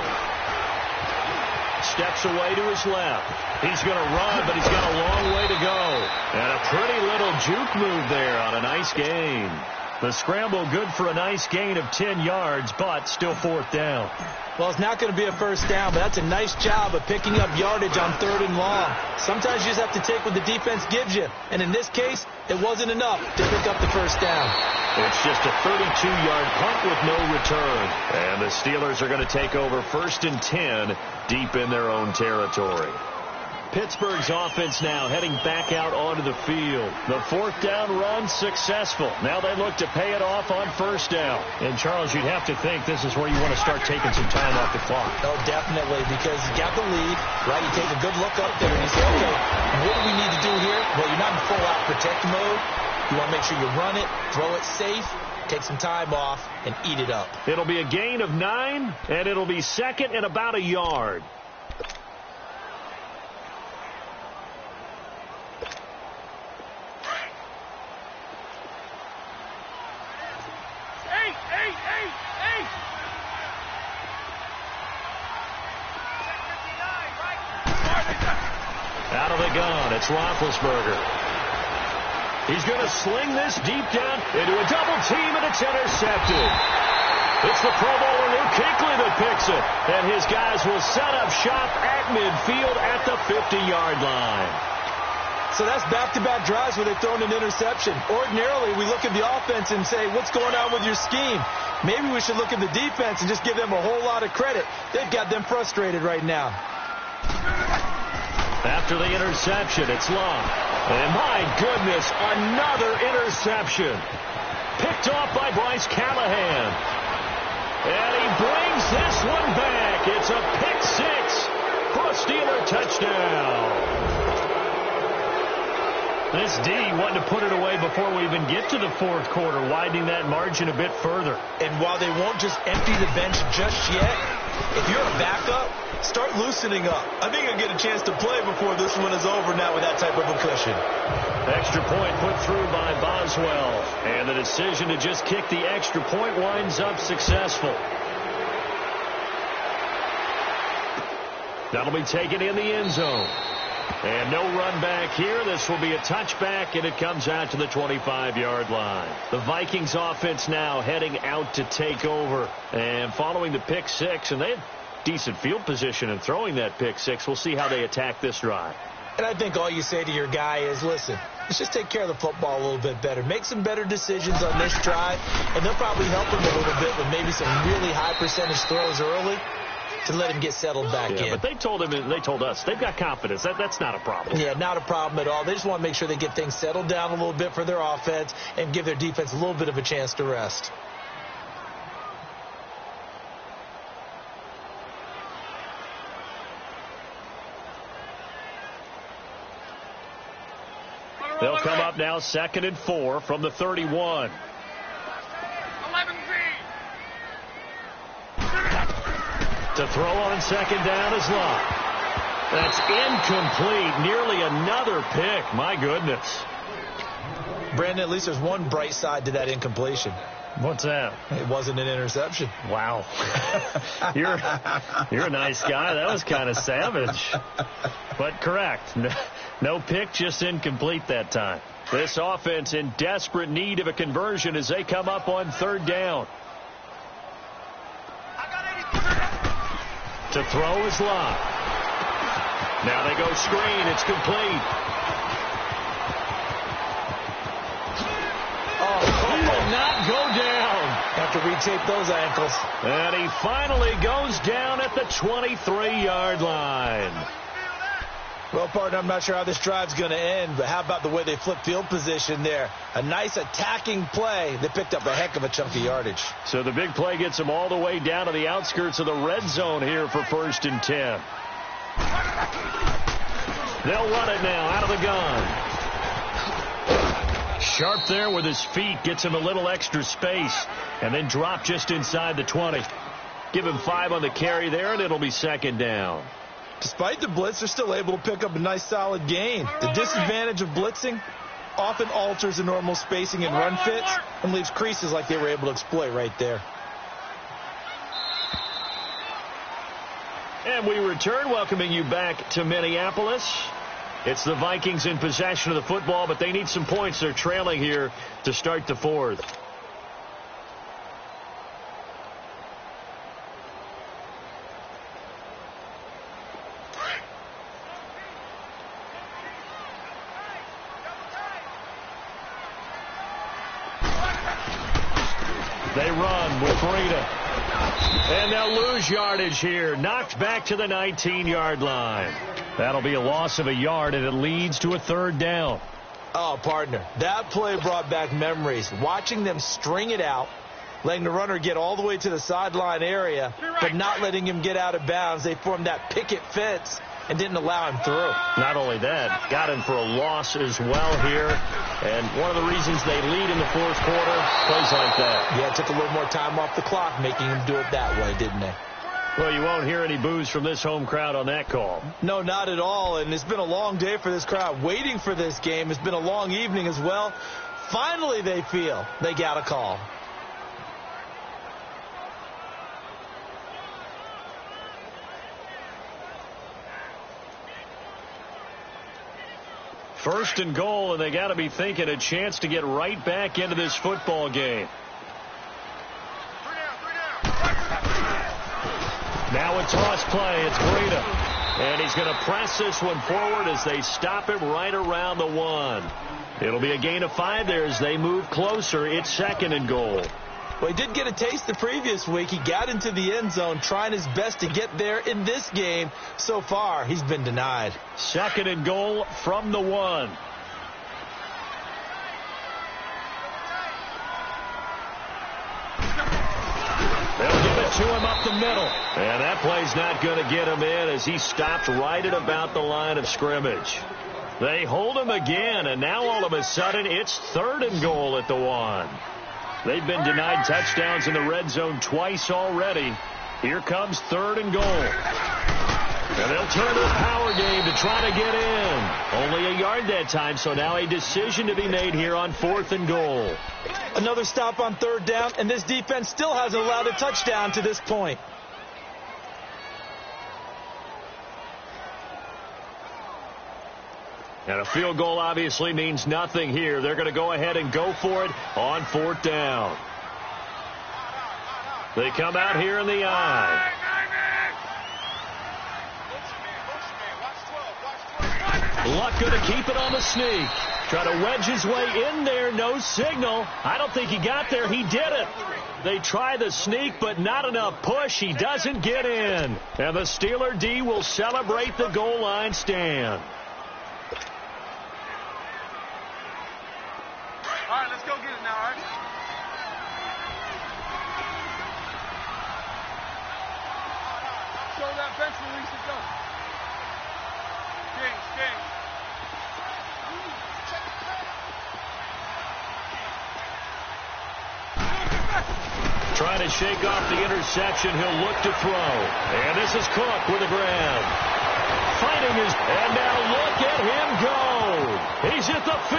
Steps away to his left. He's going to run, but he's got a long way to go. And a pretty little juke move there on a nice gain. The scramble good for a nice gain of 10 yards, but still 4th down. Well, it's not going to be a first down, but that's a nice job of picking up yardage on 3rd and long. Sometimes you just have to take what the defense gives you. And in this case, it wasn't enough to pick up the first down. It's just a 32-yard punt with no return. And the Steelers are going to take over 1st and 10 deep in their own territory. Pittsburgh's offense now heading back out onto the field. The 4th down run successful. Now they look to pay it off on 1st down. And, Charles, you'd have to think this is where you want to start taking some time off the clock. Oh, definitely, because you got the lead, right? You take a good look up there and you say, okay, what do we need to do here? Well, you're not in full-out protect mode. You want to make sure you run it, throw it safe, take some time off, and eat it up. It'll be a gain of 9, and it'll be 2nd and about a yard. Out of the gun, it's Roethlisberger. He's going to sling this deep down into a double team, and it's intercepted. It's the Pro Bowler Luke Kuechly that picks it. And his guys will set up shop at midfield at the 50-yard line. So that's back-to-back drives where they've thrown an interception. Ordinarily, we look at the offense and say, what's going on with your scheme? Maybe we should look at the defense and just give them a whole lot of credit. They've got them frustrated right now. After the interception, it's Long. And my goodness, another interception. Picked off by Bryce Callahan. And he brings this one back. It's a pick 6 for a Steeler touchdown. This D wanted to put it away before we even get to the 4th quarter, widening that margin a bit further. And while they won't just empty the bench just yet, if you're a backup, start loosening up. I think you'll get a chance to play before this one is over now with that type of a cushion. Extra point put through by Boswell. And the decision to just kick the extra point winds up successful. That'll be taken in the end zone. And no run back here. This will be a touchback, and it comes out to the 25-yard line. The Vikings offense now heading out to take over. And following the pick 6, and they have decent field position in throwing that pick 6. We'll see how they attack this drive. And I think all you say to your guy is, listen, let's just take care of the football a little bit better. Make some better decisions on this drive, and they'll probably help him a little bit with maybe some really high percentage throws early. to let him get settled back in. But they told us they've got confidence. That's not a problem. Yeah, not a problem at all. They just want to make sure they get things settled down a little bit for their offense and give their defense a little bit of a chance to rest. They'll come up now 2nd and 4 from the 31. 11 To throw on 2nd down is Locke. That's incomplete. Nearly another pick. My goodness. Brandon, at least there's one bright side to that incompletion. What's that? It wasn't an interception. Wow. You're a nice guy. That was kind of savage. But correct. No pick, just incomplete that time. This offense in desperate need of a conversion as they come up on 3rd down. To throw is Locke. Now they go screen. It's complete. He will not go down. Have to retape those ankles. And he finally goes down at the 23-yard line. Well, partner, I'm not sure how this drive's going to end, but how about the way they flip field position there? A nice attacking play that picked up a heck of a chunk of yardage. So the big play gets them all the way down to the outskirts of the red zone here for 1st and 10. They'll run it now out of the gun. Sharp there with his feet, gets him a little extra space, and then drop just inside the 20. Give him 5 on the carry there, and it'll be 2nd down. Despite the blitz, they're still able to pick up a nice solid gain. The disadvantage of blitzing often alters the normal spacing and run fits and leaves creases like they were able to exploit right there. And we return, welcoming you back to Minneapolis. It's the Vikings in possession of the football, but they need some points. They're trailing here to start the 4th. They run with Breida. And they'll lose yardage here. Knocked back to the 19-yard line. That'll be a loss of a yard, and it leads to a 3rd down. Oh, partner, that play brought back memories. Watching them string it out, letting the runner get all the way to the sideline area, but not letting him get out of bounds. They formed that picket fence and didn't allow him through. Not only that, got him for a loss as well here. And one of the reasons they lead in the 4th quarter, plays like that. Yeah, it took a little more time off the clock, making him do it that way, didn't they? Well, you won't hear any boos from this home crowd on that call. No, not at all. And it's been a long day for this crowd. Waiting for this game. It's been a long evening as well. Finally, they feel they got a call. First and goal, and they got to be thinking a chance to get right back into this football game. Now a toss play. It's Breida. And he's going to press this one forward as they stop him right around the 1. It'll be a gain of 5 there as they move closer. It's 2nd and goal. Well, he did get a taste the previous week. He got into the end zone trying his best to get there in this game. So far, he's been denied. 2nd and goal from the 1. They'll give it to him up the middle. And that play's not going to get him in as he stopped right at about the line of scrimmage. They hold him again, and now all of a sudden it's 3rd and goal at the 1. They've been denied touchdowns in the red zone twice already. Here comes 3rd and goal. And they'll turn to the power game to try to get in. Only a yard that time, so now a decision to be made here on 4th and goal. Another stop on 3rd down, and this defense still hasn't allowed a touchdown to this point. And a field goal obviously means nothing here. They're going to go ahead and go for it on 4th down. They come out here in the eye. Luck going to keep it on the sneak. Try to wedge his way in there. No signal. I don't think he got there. He did it. They try the sneak, but not enough push. He doesn't get in. And the Steeler D will celebrate the goal line stand. All right, let's go get it now, all right? Show that bench release it, go. James. Trying to shake off the interception. He'll look to throw. And this is Cook with a grab. Fighting his... And now look at him go. He's at the 50.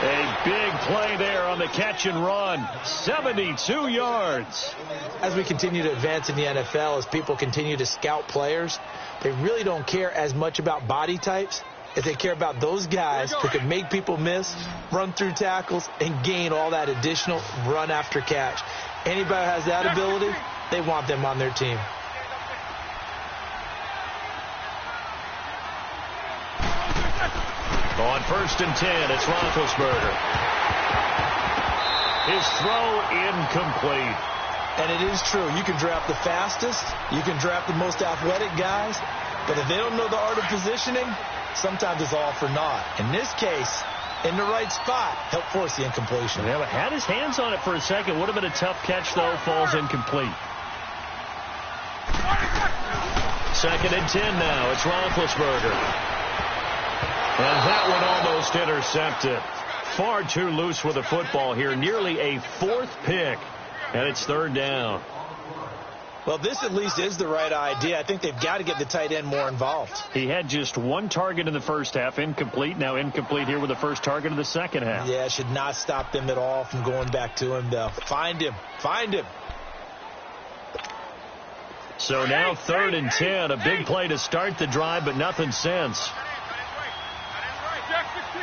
A big play there on the catch and run. 72 yards. As we continue to advance in the NFL, as people continue to scout players, they really don't care as much about body types as they care about those guys who can make people miss, run through tackles, and gain all that additional run after catch. Anybody who has that ability, they want them on their team. On 1st and 10, it's Roethlisberger. His throw incomplete. And it is true. You can draft the fastest. You can draft the most athletic guys. But if they don't know the art of positioning, sometimes it's all for naught. In this case, in the right spot, helped force the incompletion. Yeah, but had his hands on it for a second. Would have been a tough catch, though. Falls incomplete. 2nd and 10 now. It's Roethlisberger. And that one almost intercepted. Far too loose with the football here. Nearly a 4th pick. And it's 3rd down. Well, this at least is the right idea. I think they've got to get the tight end more involved. He had just 1 target in the first half. Incomplete. Now incomplete here with the first target of the second half. Yeah, should not stop them at all from going back to him, though. Find him. Find him. So now 3rd and 10. A big play to start the drive, but nothing since. Jack 16.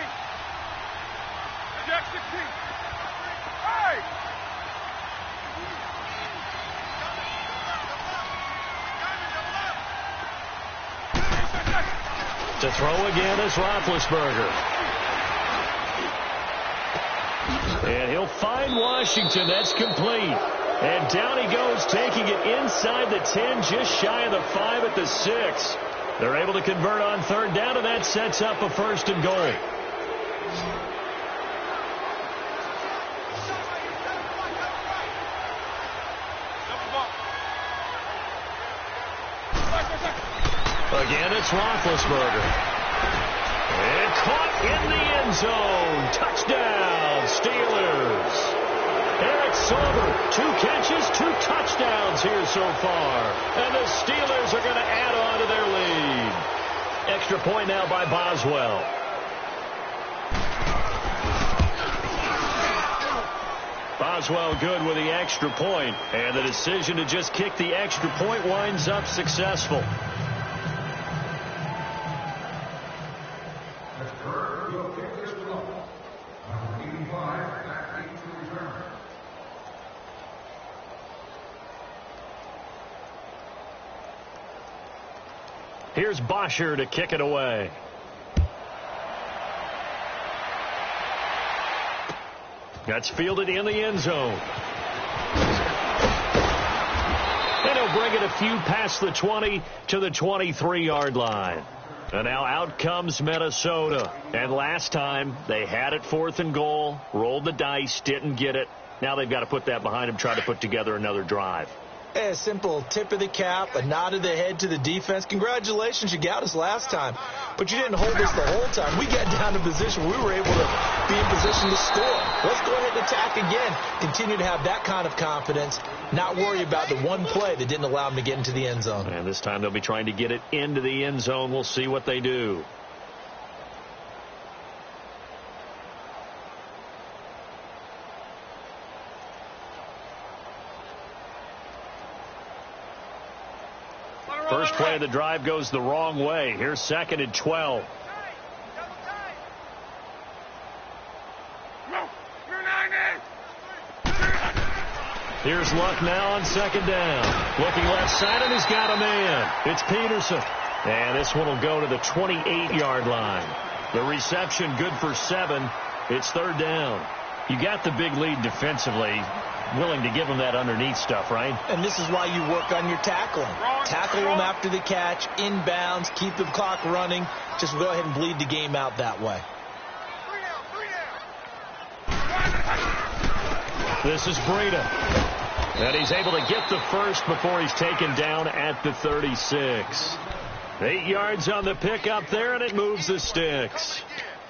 Jack 16. Hey! To throw again is Roethlisberger. And he'll find Washington. That's complete. And down he goes, taking it inside the 10, just shy of the 5 at the 6. They're able to convert on 3rd down, and that sets up a 1st and goal. Again, it's Roethlisberger. And caught in the end zone. Touchdown, Steelers. Eric Sauber, 2 catches, 2 touchdowns here so far. And the Steelers are going to add on to their lead. Extra point now by Boswell. Boswell good with the extra point. And the decision to just kick the extra point winds up successful. Here's Bosher to kick it away. That's fielded in the end zone. And he'll bring it a few past the 20 to the 23-yard line. And now out comes Minnesota. And last time they had it 4th and goal, rolled the dice, didn't get it. Now they've got to put that behind them, try to put together another drive. A simple tip of the cap, a nod of the head to the defense. Congratulations, you got us last time. But you didn't hold us the whole time. We got down to position. We were able to be in position to score. Let's go ahead and attack again. Continue to have that kind of confidence. Not worry about the one play that didn't allow them to get into the end zone. And this time they'll be trying to get it into the end zone. We'll see what they do. First play of the drive goes the wrong way. Here's 2nd and 12. Here's Luck now on 2nd down. Looking left side, and he's got a man. It's Peterson. And this one will go to the 28-yard line. The reception good for 7. It's 3rd down. You got the big lead defensively, willing to give them that underneath stuff, right? And this is why you work on your tackling. Tackle them after the catch, inbounds, keep the clock running. Just go ahead and bleed the game out that way. This is Breida. And he's able to get the first before he's taken down at the 36. 8 yards on the pickup there, and it moves the sticks.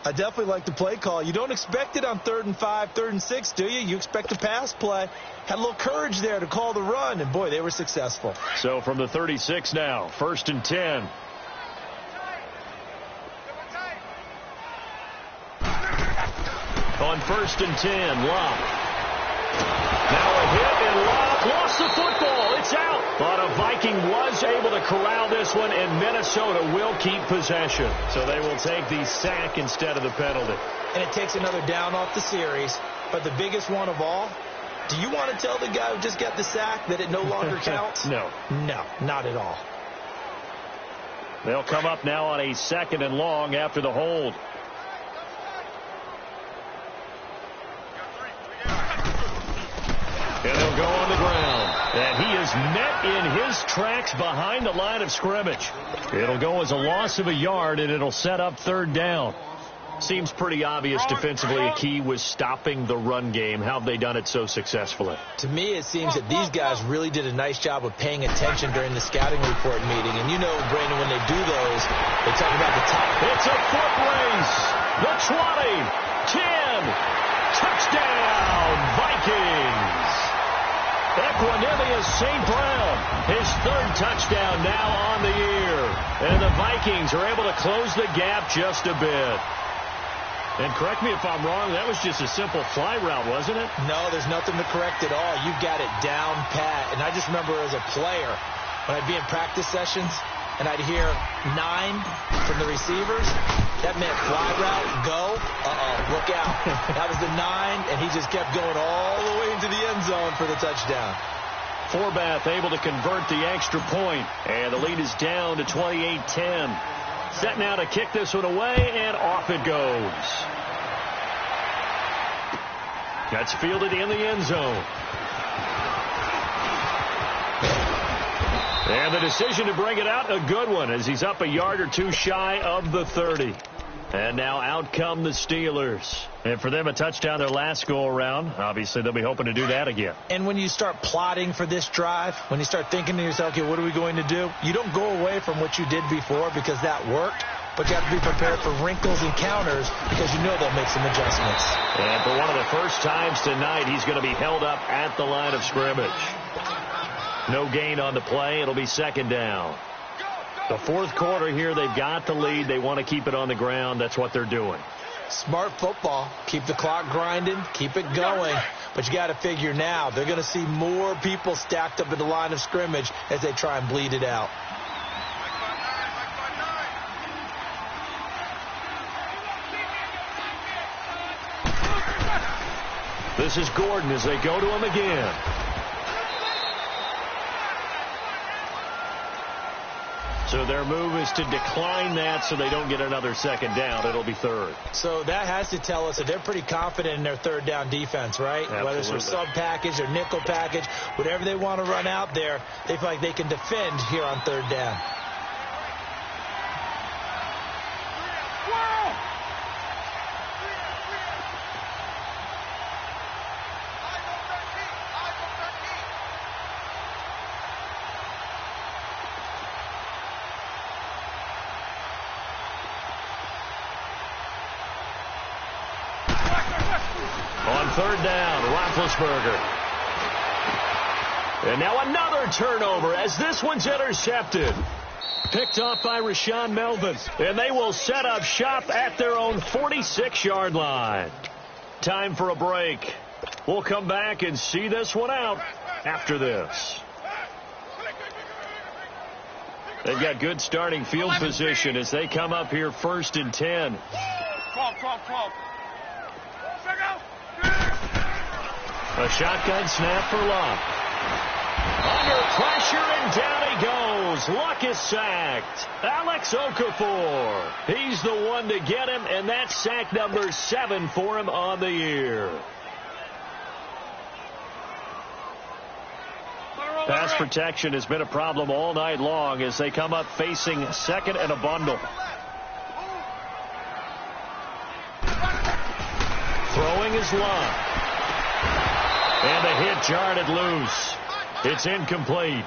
I definitely like the play call. You don't expect it on 3rd and 5, 3rd and 6, do you? You expect a pass play. Had a little courage there to call the run, and boy, they were successful. So from the 36 now, 1st and 10. On 1st and 10, Locke. Now a hit, and Locke lost the football. It's out. But a Viking was able to corral this one, and Minnesota will keep possession. So they will take the sack instead of the penalty. And it takes another down off the series. But the biggest one of all, do you want to tell the guy who just got the sack that it no longer counts? No. No, not at all. They'll come up now on a 2nd and long after the hold. And they'll go on the ground. And he is met in his tracks behind the line of scrimmage. It'll go as a loss of a yard, and it'll set up 3rd down. Seems pretty obvious defensively a key was stopping the run game. How have they done it so successfully? To me, it seems that these guys really did a nice job of paying attention during the scouting report meeting. And you know, Brandon, when they do those, they talk about the top. It's a foot race. The 20, 10, touchdown, Vikings. Equanimous St. Brown, his 3rd touchdown now on the year. And the Vikings are able to close the gap just a bit. And correct me if I'm wrong, that was just a simple fly route, wasn't it? No, there's nothing to correct at all. You've got it down pat. And I just remember as a player, when I'd be in practice sessions, and I'd hear 9 from the receivers, that meant fly route, go, look out. That was the 9, and he just kept going all the way into the end zone for the touchdown. Forbath able to convert the extra point, and the lead is down to 28-10. Set now to kick this one away, and off it goes. That's fielded in the end zone. And the decision to bring it out, a good one, as he's up a yard or two shy of the 30. And now out come the Steelers. And for them, a touchdown their last go-around. Obviously, they'll be hoping to do that again. And when you start plotting for this drive, when you start thinking to yourself, okay, what are we going to do? You don't go away from what you did before because that worked. But you have to be prepared for wrinkles and counters because you know they'll make some adjustments. And for one of the first times tonight, he's going to be held up at the line of scrimmage. No gain on the play. It'll be 2nd down. The 4th quarter here, they've got the lead. They want to keep it on the ground. That's what they're doing. Smart football. Keep the clock grinding. Keep it going. But you got to figure now, they're going to see more people stacked up at the line of scrimmage as they try and bleed it out. This is Gordon as they go to him again. So their move is to decline that so they don't get another 2nd down. It'll be 3rd. So that has to tell us that they're pretty confident in their 3rd down defense, right? Absolutely. Whether it's a sub package or nickel package, whatever they want to run out there, they feel like they can defend here on 3rd down. On 3rd down, Roethlisberger. And now another turnover as this one's intercepted. Picked off by Rashaan Melvin. And they will set up shop at their own 46-yard line. Time for a break. We'll come back and see this one out after this. They've got good starting field position as they come up here 1st and 10. 12. A shotgun snap for Luck. Under pressure, and down he goes. Luck is sacked. Alex Okafor. He's the one to get him, and that's sack number 7 for him on the year. Pass protection has been a problem all night long as they come up facing second and a bundle. Throwing is Love. And a hit jarred it loose. It's incomplete.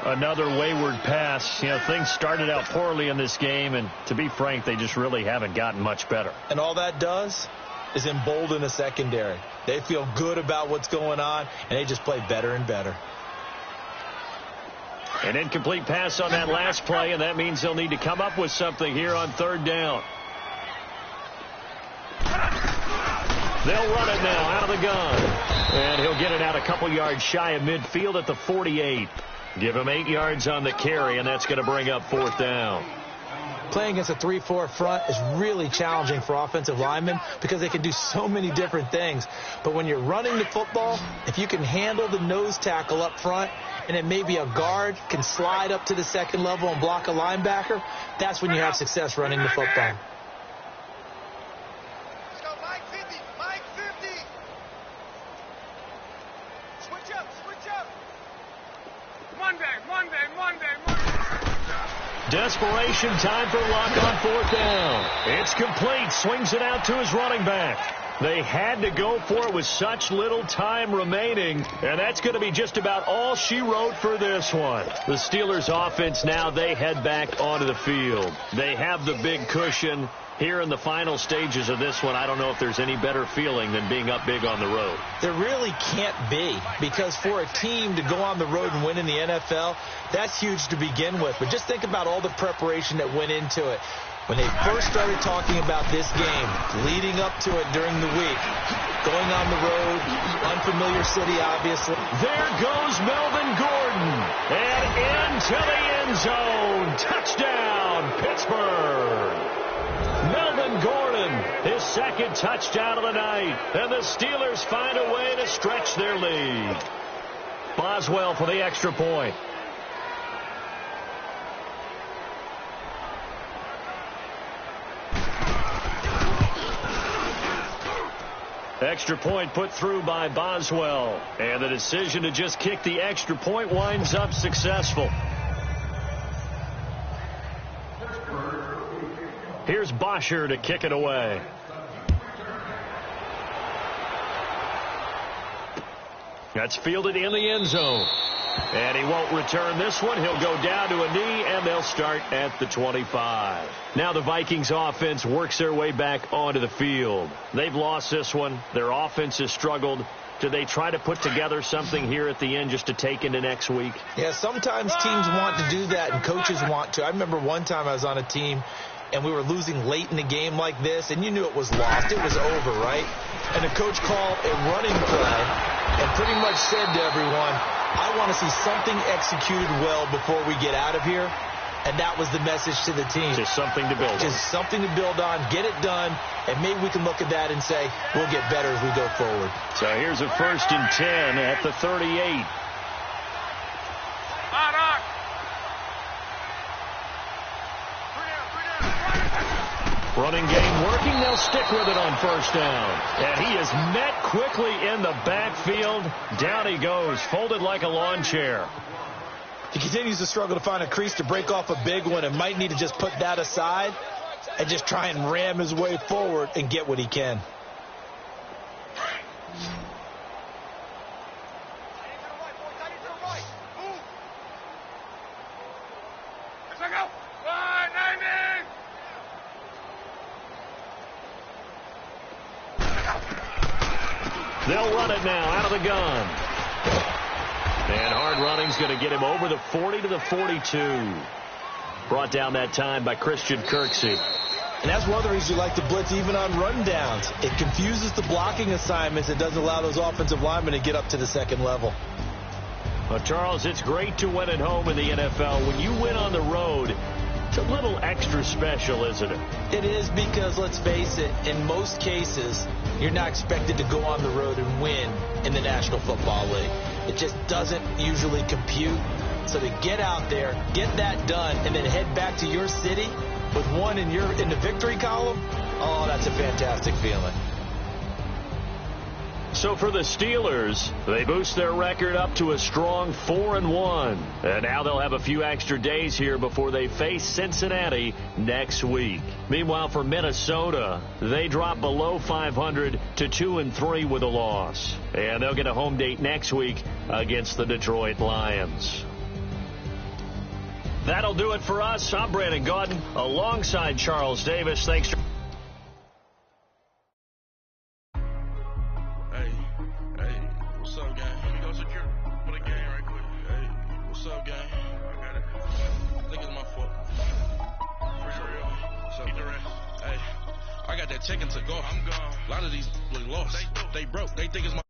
Another wayward pass. You know, things started out poorly in this game, and to be frank, they just really haven't gotten much better. And all that does is embolden the secondary. They feel good about what's going on, and they just play better and better. An incomplete pass on that last play, and that means they'll need to come up with something here on third down. They'll run it now out of the gun. And he'll get it out a couple yards shy of midfield at the 48. Give him 8 yards on the carry, and that's going to bring up fourth down. Playing against a 3-4 front is really challenging for offensive linemen because they can do so many different things. But when you're running the football, if you can handle the nose tackle up front, and then maybe a guard can slide up to the second level and block a linebacker, that's when you have success running the football. Desperation time for Luck on fourth down. It's complete. Swings it out to his running back. They had to go for it with such little time remaining, and that's going to be just about all she wrote for this one. The Steelers offense now, they head back onto the field. They have the big cushion. Here in the final stages of this one, I don't know if there's any better feeling than being up big on the road. There really can't be, because for a team to go on the road and win in the NFL, that's huge to begin with. But just think about all the preparation that went into it. When they first started talking about this game, leading up to it during the week, going on the road, unfamiliar city, obviously. There goes Melvin Gordon, and into the end zone. Touchdown, Pittsburgh. Melvin Gordon, his second touchdown of the night, and the Steelers find a way to stretch their lead. Boswell for the extra point. Extra point put through by Boswell, and the decision to just kick the extra point winds up successful. Here's Bosher to kick it away. That's fielded in the end zone. And he won't return this one. He'll go down to a knee, and they'll start at the 25. Now the Vikings offense works their way back onto the field. They've lost this one. Their offense has struggled. Do they try to put together something here at the end just to take into next week? Yeah, sometimes teams want to do that, and coaches want to. I remember one time I was on a team, and we were losing late in the game like this, and you knew it was lost. It was over, right? And the coach called a running play and pretty much said to everyone, I want to see something executed well before we get out of here. And that was the message to the team. Just something to build on. Just something to build on, get it done, and maybe we can look at that and say, we'll get better as we go forward. So here's a 1st and 10 at the 38. Running game working. They'll stick with it on first down. And he is met quickly in the backfield. Down he goes, folded like a lawn chair. He continues to struggle to find a crease to break off a big one and might need to just put that aside and just try and ram his way forward and get what he can. They'll run it now out of the gun. And hard running's going to get him over the 40 to the 42. Brought down that time by Christian Kirksey. And that's one of the reasons you like to blitz even on rundowns. It confuses the blocking assignments. It doesn't allow those offensive linemen to get up to the second level. Well, Charles, it's great to win at home in the NFL. When you win on the road, it's a little extra special, isn't it? It is, because, let's face it, in most cases, you're not expected to go on the road and win in the National Football League. It just doesn't usually compute. So to get out there, get that done, and then head back to your city with one in the victory column, oh, that's a fantastic feeling. So for the Steelers, they boost their record up to a strong 4-1. And now they'll have a few extra days here before they face Cincinnati next week. Meanwhile, for Minnesota, they drop below 500 to 2-3 with a loss. And they'll get a home date next week against the Detroit Lions. That'll do it for us. I'm Brandon Gaudin alongside Charles Davis. Thanks. What's up, gang? Let me go secure for the game right quick. Hey, what's up, gang? I got it. I think it's my fault. For real. What's up? Eat the rest. Hey, I got that chicken to go. I'm gone. A lot of these lost. They broke. They think it's my